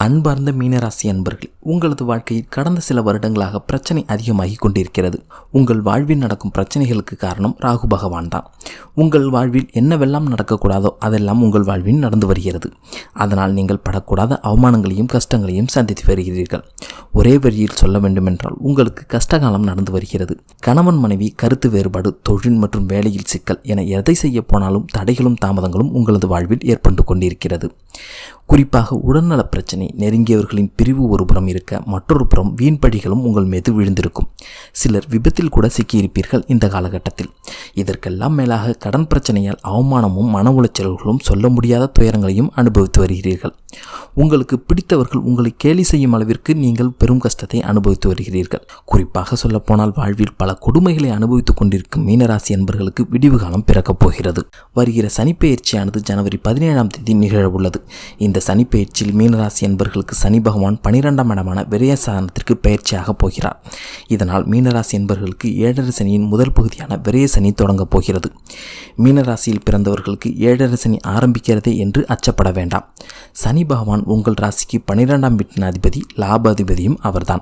அன்பார்ந்த மீனராசி அன்பர்களே, உங்களது வாழ்க்கையில் கடந்த சில வருடங்களாக பிரச்சனை அதிகமாகி கொண்டிருக்கிறது. உங்கள் வாழ்வில் நடக்கும் பிரச்சனைகளுக்கு காரணம் ராகு பகவான் தான். உங்கள் வாழ்வில் என்னவெல்லாம் நடக்கக்கூடாதோ அதெல்லாம் உங்கள் வாழ்வில் நடந்து வருகிறது. அதனால் நீங்கள் படக்கூடாத அவமானங்களையும் கஷ்டங்களையும் சந்தித்து வருகிறீர்கள். ஒரே வரியில் சொல்ல வேண்டுமென்றால் உங்களுக்கு கஷ்டகாலம் நடந்து வருகிறது. கணவன் மனைவி கருத்து வேறுபாடு, தொழில் மற்றும் வேலையில் சிக்கல் என எதை செய்ய போனாலும் தடைகளும் தாமதங்களும் உங்களது வாழ்வில் ஏற்பட்டு கொண்டிருக்கிறது. குறிப்பாக உடல்நல பிரச்சனை, நெருங்கியவர்களின் பிரிவு ஒரு புறம் இருக்க மற்றொரு புறம் வீண்படிகளும் உங்கள் மீது விழுந்திருக்கும். சிலர் விபத்தில் கூட சிக்கியிருப்பீர்கள் இந்த காலகட்டத்தில். இதற்கெல்லாம் மேலாக கடன் பிரச்சனையால் அவமானமும் மன உளைச்சல்களும் சொல்ல முடியாத துயரங்களையும் அனுபவித்து வருகிறீர்கள். உங்களுக்கு பிடித்தவர்கள் உங்களை கேலி செய்யும் அளவிற்கு நீங்கள் பெரும் கஷ்டத்தை அனுபவித்து வருகிறீர்கள். குறிப்பாக சொல்லப்போனால் வாழ்வில் பல கொடுமைகளை அனுபவித்துக் கொண்டிருக்கும் மீனராசி என்பவர்களுக்கு விடிவு காலம் பிறக்கப் போகிறது. வருகிற சனிப்பெயர்ச்சியானது ஜனவரி 17ஆம் தேதி நிகழ உள்ளது. இந்த சனிப்பெயர்ச்சியில் மீனராசி என்பவர்களுக்கு சனி பகவான் 12ஆம் இடமான விரயஸ்தானத்திற்கு பயிற்சியாக போகிறார். இதனால் மீனராசி என்பவர்களுக்கு 7.5 சனியின் முதல் பகுதியான விரய சனி தொடங்கப் போகிறது. மீனராசியில் பிறந்தவர்களுக்கு 7.5 சனி ஆரம்பிக்கிறதே என்று அச்சப்பட வேண்டாம். சனி பகவான் உங்கள் ராசிக்கு 12ஆம் வீட்டின் அதிபதி, லாப அதிபதியும் அவர்தான்.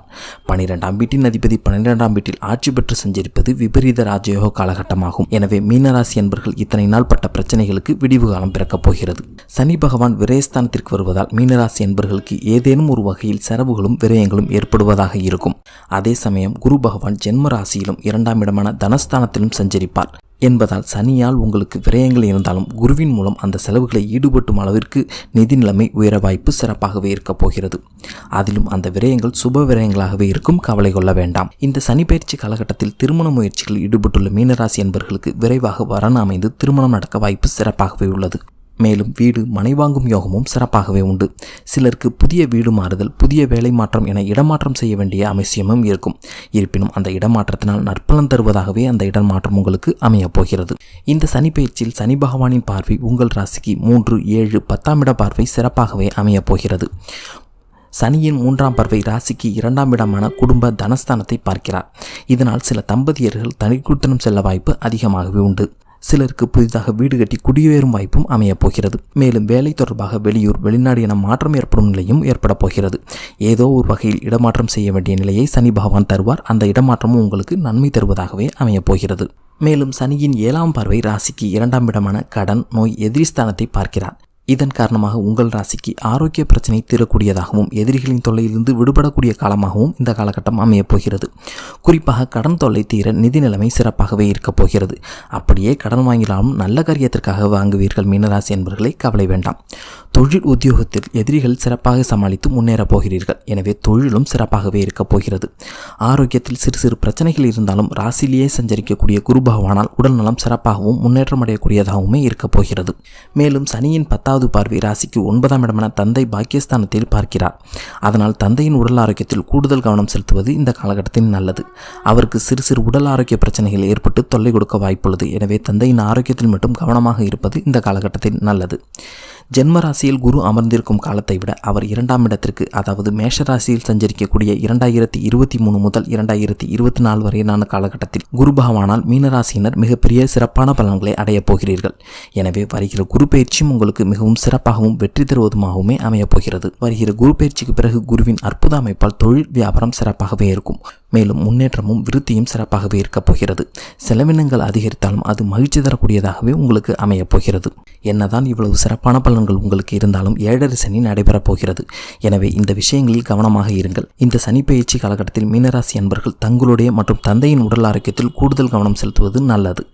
12ஆம் வீட்டின் அதிபதி 12ஆம் வீட்டில் ஆட்சி பெற்று சஞ்சரிப்பது விபரீத ராஜயோக காலகட்டமாகும். எனவே மீனராசி என்பவர்கள் இத்தனை நாள் பட்ட பிரச்சனைகளுக்கு விடிவு காலம் பிறக்கப் போகிறது. சனி பகவான் விரயஸ்தானத்திற்கு வருவதால் மீனராசி என்பவர்களுக்கு ஏதேனும் ஒரு வகையில் செலவுகளும் விரயங்களும் ஏற்படுவதாக இருக்கும். அதே சமயம் குரு பகவான் ஜென்ம ராசியிலும் 2ஆம் இடமான தனஸ்தானத்திலும் சஞ்சரிப்பார் என்பதால் சனியால் உங்களுக்கு விரயங்கள் இருந்தாலும் குருவின் மூலம் அந்த செலவுகளை ஈடுபட்டும் அளவிற்கு நிதி நிலைமை உயர வாய்ப்பு சிறப்பாகவே இருக்கப் போகிறது. அதிலும் அந்த விரயங்கள் சுப விரயங்களாகவே இருக்கும், கவலை கொள்ள வேண்டாம். இந்த சனிப்பெயர்ச்சி காலகட்டத்தில் திருமண முயற்சிகளில் ஈடுபட்டுள்ள மீனராசி என்பவர்களுக்கு விரைவாக வரன் அமைந்து திருமணம் நடக்க வாய்ப்பு சிறப்பாகவே உள்ளது. மேலும் வீடு மனை வாங்கும் யோகமும் சிறப்பாகவே உண்டு. சிலருக்கு புதிய வீடு மாறுதல், புதிய வேலை மாற்றம் என இடமாற்றம் செய்ய வேண்டிய அவசியமும் இருக்கும். இருப்பினும் அந்த இடமாற்றத்தினால் நற்பலன் தருவதாகவே அந்த இடமாற்றம் உங்களுக்கு அமையப் போகிறது. இந்த சனிப்பெயர்ச்சியில் சனி பகவானின் பார்வை உங்கள் ராசிக்கு 3, 7, 10ஆம் இட பார்வை சிறப்பாகவே அமையப் போகிறது. சனியின் 3ஆம் பார்வை ராசிக்கு 2ஆம் இடமான குடும்ப தனஸ்தானத்தை பார்க்கிறார். இதனால் சில தம்பதியர்கள் தனிக்குடித்தனம் செல்ல வாய்ப்பு அதிகமாகவே உண்டு. சிலருக்கு புதிதாக வீடு கட்டி குடியேறும் வாய்ப்பும் அமையப் போகிறது. மேலும் வேலை தொடர்பாக வெளியூர், வெளிநாடு என மாற்றம் ஏற்படும் நிலையும் ஏற்பட போகிறது. ஏதோ ஒரு வகையில் இடமாற்றம் செய்ய வேண்டிய நிலையை சனி பகவான் தருவார். அந்த இடமாற்றமும் உங்களுக்கு நன்மை தருவதாகவே அமையப் போகிறது. மேலும் சனியின் 7ஆம் பார்வை ராசிக்கு 2ஆம் இடமான கடன், நோய், எதிரி ஸ்தானத்தை பார்க்கிறார். இதன் காரணமாக உங்கள் ராசிக்கு ஆரோக்கிய பிரச்சனை தீரக்கூடியதாகவும் எதிரிகளின் தொல்லையிலிருந்து விடுபடக்கூடிய காலமாகவும் இந்த காலகட்டம் அமையப் போகிறது. குறிப்பாக கடன் தொல்லை தீர நிதி நிலைமை சிறப்பாகவே இருக்கப் போகிறது. அப்படியே கடன் வாங்கினாலும் நல்ல காரியத்திற்காக வாங்குவீர்கள் மீனராசி என்பவர்களை, கவலை வேண்டாம். தொழில் உத்தியோகத்தில் எதிரிகள் சிறப்பாக சமாளித்து முன்னேறப் போகிறீர்கள். எனவே தொழிலும் சிறப்பாகவே இருக்கப் போகிறது. ஆரோக்கியத்தில் சிறு சிறு பிரச்சனைகள் இருந்தாலும் ராசியிலேயே சஞ்சரிக்கக்கூடிய குரு பகவானால் உடல் நலம் சிறப்பாகவும் முன்னேற்றம் அடையக்கூடியதாகவுமே இருக்கப் போகிறது. மேலும் சனியின் 10ஆவது பார்வை ராசிக்கு 9ஆம் இடமான தந்தை பாக்கியஸ்தானத்தில் பார்க்கிறார். அதனால் தந்தையின் உடல் ஆரோக்கியத்தில் கூடுதல் கவனம் செலுத்துவது இந்த காலகட்டத்தில் நல்லது. அவருக்கு சிறு சிறு உடல் ஆரோக்கிய பிரச்சனைகள் ஏற்பட்டு தொல்லை கொடுக்க வாய்ப்புள்ளது. எனவே தந்தையின் ஆரோக்கியத்தில் மட்டும் கவனமாக இருப்பது இந்த காலகட்டத்தில் நல்லது. ஜென்ம ராசியில் குரு அமர்ந்திருக்கும் காலத்தை விட அவர் 2ஆம் இடத்திற்கு, அதாவது மேஷ ராசியில் சஞ்சரிக்கக்கூடிய 2023 முதல் 2024 வரையிலான காலகட்டத்தில் குரு பகவானால் மீனராசியினர் மிகப்பெரிய சிறப்பான பலன்களை அடையப் போகிறீர்கள். எனவே வருகிற குரு பயிற்சியும் உங்களுக்கு மிகவும் சிறப்பாகவும் வெற்றி தருவதுமாகவுமே அமையப் போகிறது. வருகிற குரு பயிற்சிக்கு பிறகு குருவின் அற்புத அமைப்பால் தொழில் வியாபாரம் சிறப்பாகவே இருக்கும். மேலும் முன்னேற்றமும் விருத்தியும் சிறப்பாகவே இருக்கப் போகிறது. செலவினங்கள் அதிகரித்தாலும் அது மகிழ்ச்சி தரக்கூடியதாகவே உங்களுக்கு அமையப் போகிறது. என்னதான் இவ்வளவு சிறப்பான பலன்கள் உங்களுக்கு இருந்தாலும் 7.5 சனி நடைபெறப் போகிறது. எனவே இந்த விஷயங்களில் கவனமாக இருங்கள். இந்த சனிப்பெயர்ச்சி காலகட்டத்தில் மீனராசி என்பவர்கள் தங்களுடைய மற்றும் தந்தையின் உடல் ஆரோக்கியத்தில் கூடுதல் கவனம் செலுத்துவது நல்லது.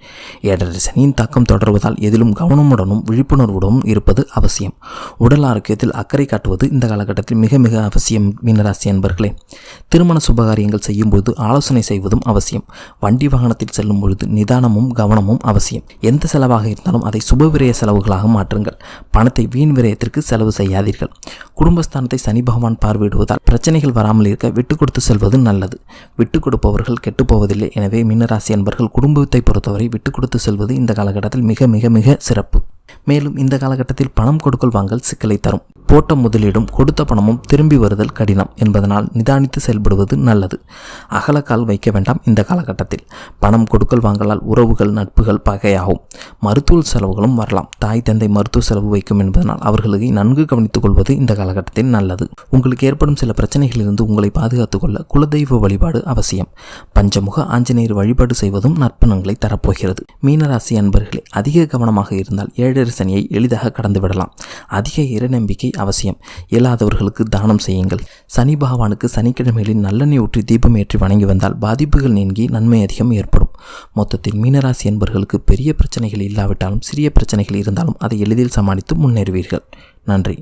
7.5 சனியின் தாக்கம் தொடர்வதால் எதிலும் கவனமுடனும் விழிப்புணர்வுடனும் இருப்பது அவசியம். உடல் ஆரோக்கியத்தில் அக்கறை காட்டுவது இந்த காலகட்டத்தில் மிக மிக அவசியம். மீனராசி என்பவர்களே, திருமண சுபகாரியங்கள் செய்யும்போது ஆலோசனை செய்வதும் அவசியம். வண்டி வாகனத்தில் செல்லும் பொழுது நிதானமும் கவனமும் அவசியம். எந்த செலவாக இருந்தாலும் அதை சுபவிரய செலவுகளாக மாற்றுங்கள். பணத்தை வீண் விரயத்திற்கு செலவு செய்யாதீர்கள். குடும்பஸ்தானத்தை சனி பகவான் பார்வையிடுவதால் பிரச்சனைகள் வராமல் இருக்க விட்டு கொடுத்து செல்வது நல்லது. விட்டு கொடுப்பவர்கள் கெட்டுப்போவதில்லை. எனவே மீனராசி என்பவர்கள் குடும்பத்தை பொறுத்தவரை விட்டு கொடுத்து செல்வது இந்த காலகட்டத்தில் மிக மிக மிக சிறப்பு. மேலும் இந்த காலகட்டத்தில் பணம் கொடுக்கல் வாங்கல் சிக்கலை தரும். போட்ட முதலீடும் கொடுத்த பணமும் திரும்பி வருதல் கடினம் என்பதனால் நிதானித்து செயல்படுவது நல்லது. அகலக்கால் வைக்க வேண்டாம். இந்த காலகட்டத்தில் பணம் கொடுக்கல் வாங்கலால் உறவுகள் நட்புகள் பகையாகும். மருத்துவ செலவுகளும் வரலாம். தாய் தந்தை மருத்துவ செலவு வைக்கும் என்பதனால் அவர்களை நன்கு கவனித்துக் கொள்வது இந்த காலகட்டத்தில் நல்லது. உங்களுக்கு ஏற்படும் சில பிரச்சனைகளிலிருந்து உங்களை பாதுகாத்துக் கொள்ள குலதெய்வ வழிபாடு அவசியம். பஞ்சமுக ஆஞ்சநேயர் வழிபாடு செய்வதும் நற்பலன்களை தரப்போகிறது. மீனராசி அன்பர்களே, அதிக கவனமாக இருந்தால் 7 சனியை எளிதாக கடந்துவிடலாம். அதிக இறைநம்பிக்கை அவசியம். இயலாதவர்களுக்கு தானம் செய்யுங்கள். சனி பகவானுக்கு சனிக்கிழமைகளில் நல்லெண்ணெய் ஊற்றி தீபம் ஏற்றி வணங்கி வந்தால் பாதிப்புகள் நீங்கி நன்மை அதிகம் ஏற்படும். மொத்தத்தில் மீனராசி என்பவர்களுக்கு பெரிய பிரச்சனைகள் இல்லாவிட்டாலும் சிறிய பிரச்சனைகள் இருந்தாலும் அதை எளிதில் சமாளித்து முன்னேறுவீர்கள். நன்றி.